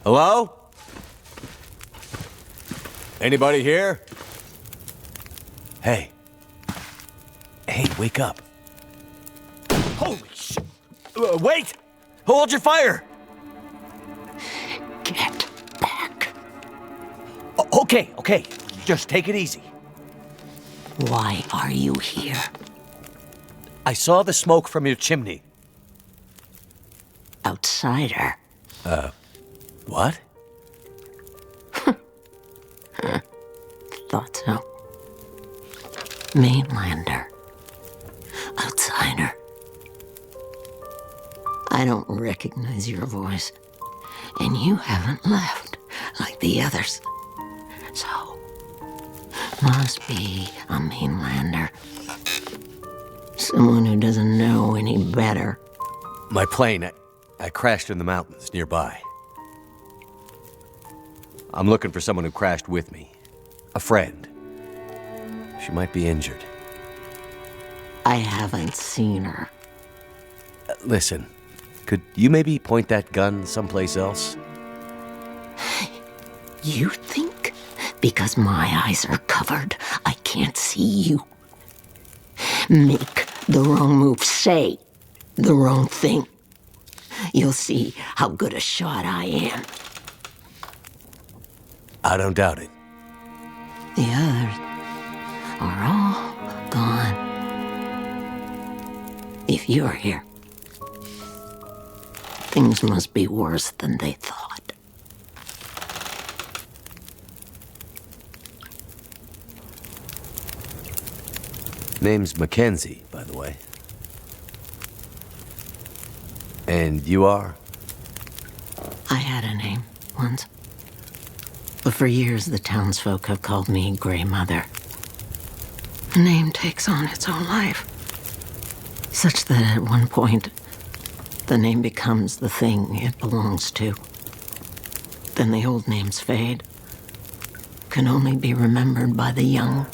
Hello? Anybody here? Hey. Hey, wake up. Holy shit! Wait! Hold your fire! Get back. Okay. Just take it easy. Why are you here? I saw the smoke from your chimney. Outsider. What? Thought so. Mainlander. Outsider. I don't recognize your voice. And you haven't left like the others. So, must be a mainlander. Someone who doesn't know any better. My plane, I crashed in the mountains nearby. I'm looking for someone who crashed with me. A friend. She might be injured. I haven't seen her. Listen, could you maybe point that gun someplace else? You think because my eyes are covered, I can't see you? Make the wrong move, say the wrong thing. You'll see how good a shot I am. I don't doubt it. The others are all gone. If you're here, things must be worse than they thought. Name's Mackenzie, by the way. And you are? I had a name once. But for years, the townsfolk have called me Grey Mother. A name takes on its own life. Such that at one point, the name becomes the thing it belongs to. Then the old names fade. Can only be remembered by the young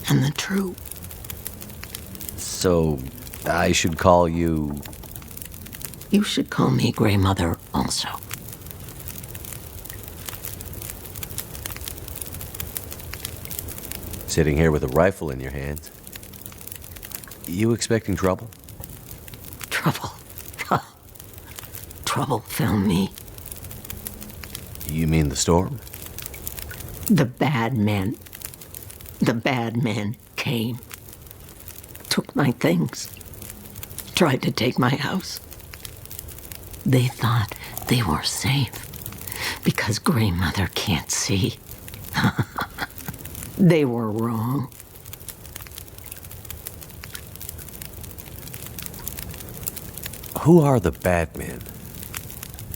and the true. So, I should call you... You should call me Grey Mother also. Sitting here with a rifle in your hands. You expecting trouble? Trouble. Trouble found me. You mean the storm? The bad men. The bad men came. Took my things. Tried to take my house. They thought they were safe because Grey Mother can't see. They were wrong. Who are the bad men?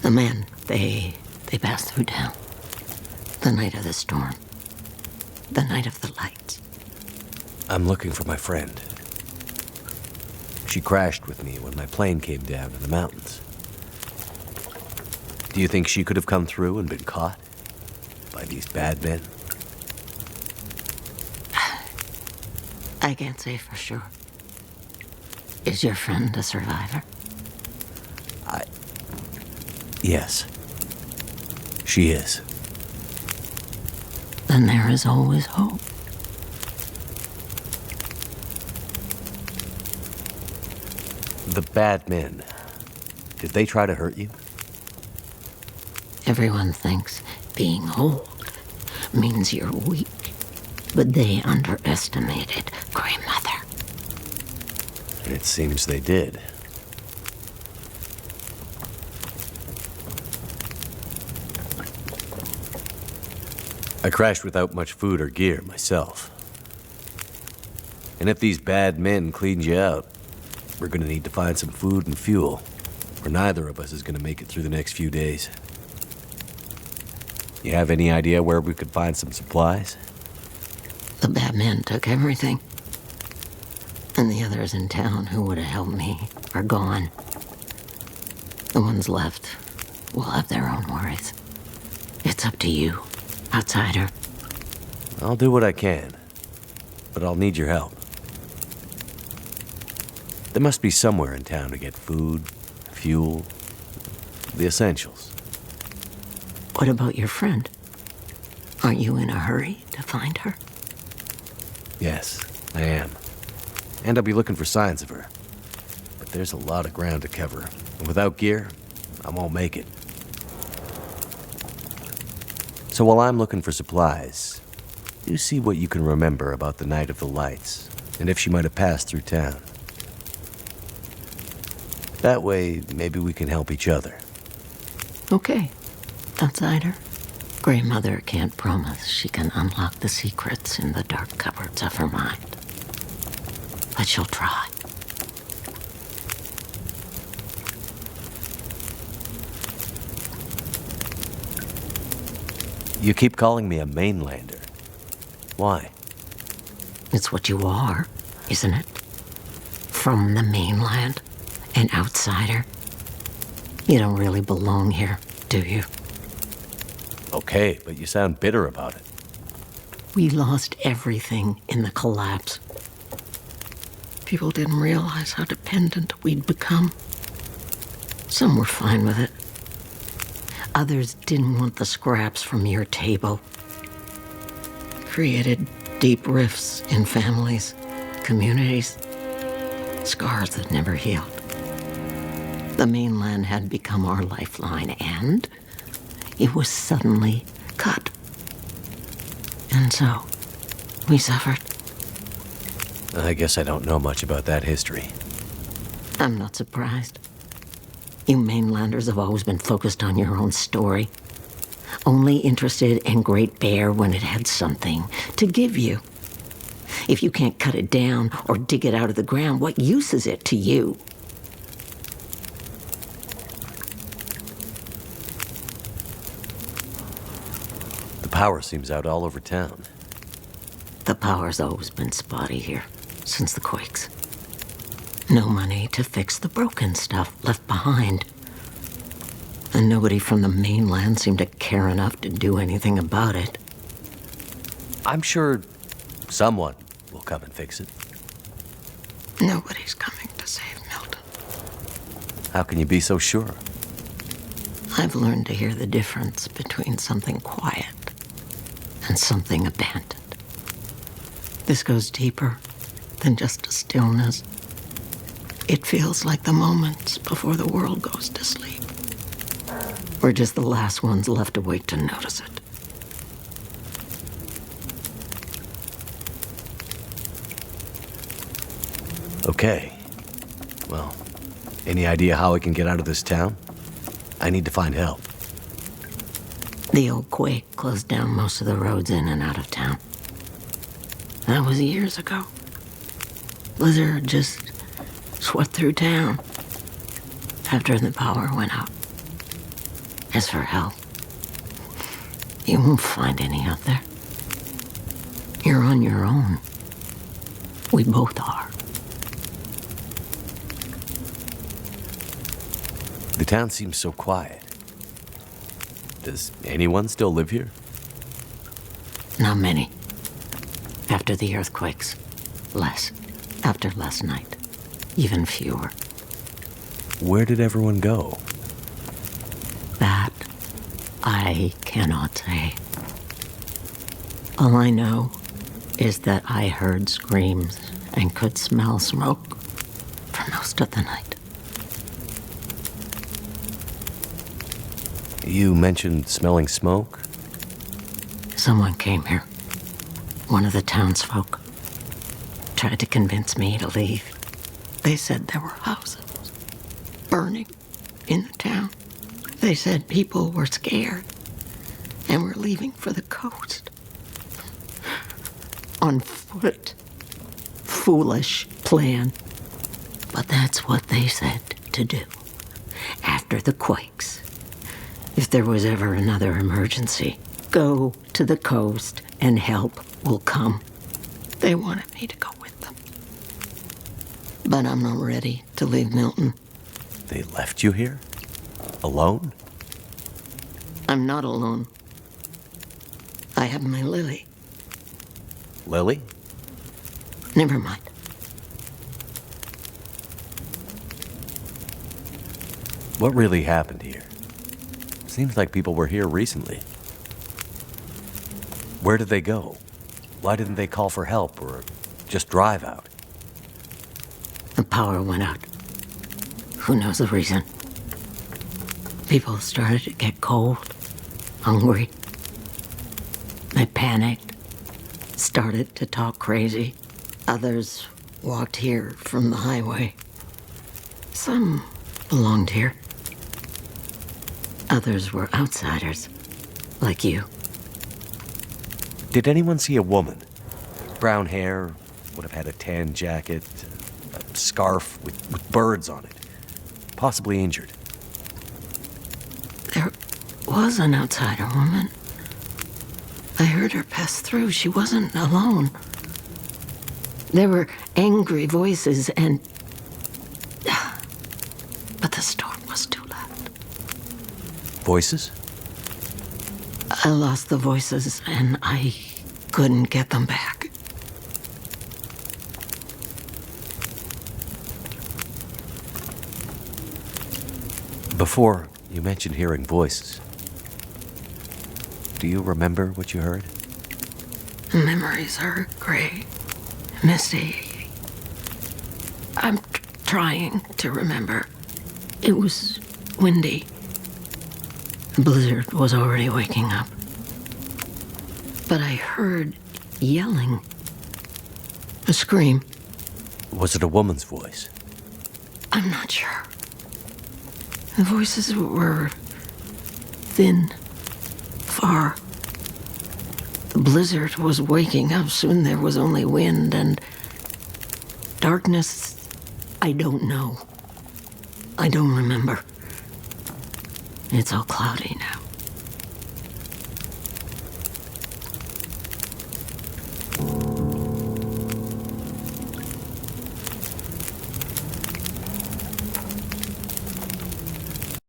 The men, they passed through town. The night of the storm. The night of the lights. I'm looking for my friend. She crashed with me when my plane came down in the mountains. Do you think she could have come through and been caught by these bad men? I can't say for sure. Is your friend a survivor? Yes. She is. Then there is always hope. The bad men. Did they try to hurt you? Everyone thinks being old means you're weak. But they underestimated Grey Mother. And it seems they did. I crashed without much food or gear myself. And if these bad men cleaned you out, we're gonna need to find some food and fuel, or neither of us is gonna make it through the next few days. You have any idea where we could find some supplies? The bad men took everything. And the others in town who would have helped me are gone. The ones left will have their own worries. It's up to you, outsider. I'll do what I can, but I'll need your help. There must be somewhere in town to get food, fuel, The essentials. What about your friend? Aren't you in a hurry to find her? Yes, I am. And I'll be looking for signs of her. But there's a lot of ground to cover. And without gear, I won't make it. So while I'm looking for supplies, you see what you can remember about the Night of the Lights, and if she might have passed through town. That way, maybe we can help each other. Okay, outsider. Grey Mother can't promise she can unlock the secrets in the dark cupboards of her mind. But she'll try. You keep calling me a mainlander. Why? It's what you are, isn't it? From the mainland, an outsider. You don't really belong here, do you? Okay, but you sound bitter about it. We lost everything in the collapse. People didn't realize how dependent we'd become. Some were fine with it. Others didn't want the scraps from your table. Created deep rifts in families, communities, scars that never healed. The mainland had become our lifeline, and it was suddenly cut. And so, we suffered. I guess I don't know much about that history. I'm not surprised. You mainlanders have always been focused on your own story. Only interested in Great Bear when it had something to give you. If you can't cut it down or dig it out of the ground, what use is it to you? The power seems out all over town. The power's always been spotty here, since the quakes. No money to fix the broken stuff left behind. And nobody from the mainland seemed to care enough to do anything about it. I'm sure someone will come and fix it. Nobody's coming to save Milton. How can you be so sure? I've learned to hear the difference between something quiet and something abandoned. This goes deeper than just a stillness. It feels like the moments before the world goes to sleep. We're just the last ones left awake to notice it. Okay. Well, any idea how I can get out of this town? I need to find help. The old quake closed down most of the roads in and out of town. That was years ago. Blizzard just swept through town after the power went out. As for help, you won't find any out there. You're on your own. We both are. The town seems so quiet. Does anyone still live here? Not many. After the earthquakes, less. After last night, even fewer. Where did everyone go? That I cannot say. All I know is that I heard screams and could smell smoke for most of the night. You mentioned smelling smoke? Someone came here. One of the townsfolk. Tried to convince me to leave. They said there were houses burning in the town. They said people were scared and were leaving for the coast. On foot. Foolish plan. But that's what they said to do. After the quakes. If there was ever another emergency, go to the coast and help will come. They wanted me to go with them. But I'm not ready to leave Milton. They left you here? Alone? I'm not alone. I have my Lily. Lily? Never mind. What really happened here? Seems like people were here recently. Where did they go? Why didn't they call for help or just drive out? The power went out. Who knows the reason? People started to get cold, hungry. They panicked, started to talk crazy. Others walked here from the highway. Some belonged here. Others were outsiders, like you. Did anyone see a woman? Brown hair, would have had a tan jacket, a scarf with birds on it. Possibly injured. There was an outsider woman. I heard her pass through. She wasn't alone. There were angry voices and... But the storm was too loud. Voices? I lost the voices and I couldn't get them back. Before, you mentioned hearing voices. Do you remember what you heard? Memories are gray, misty. I'm trying to remember. It was windy. The blizzard was already waking up. But I heard yelling. A scream. Was it a woman's voice? I'm not sure. The voices were thin, far. The blizzard was waking up. Soon there was only wind and darkness. I don't know. I don't remember. It's all cloudy now.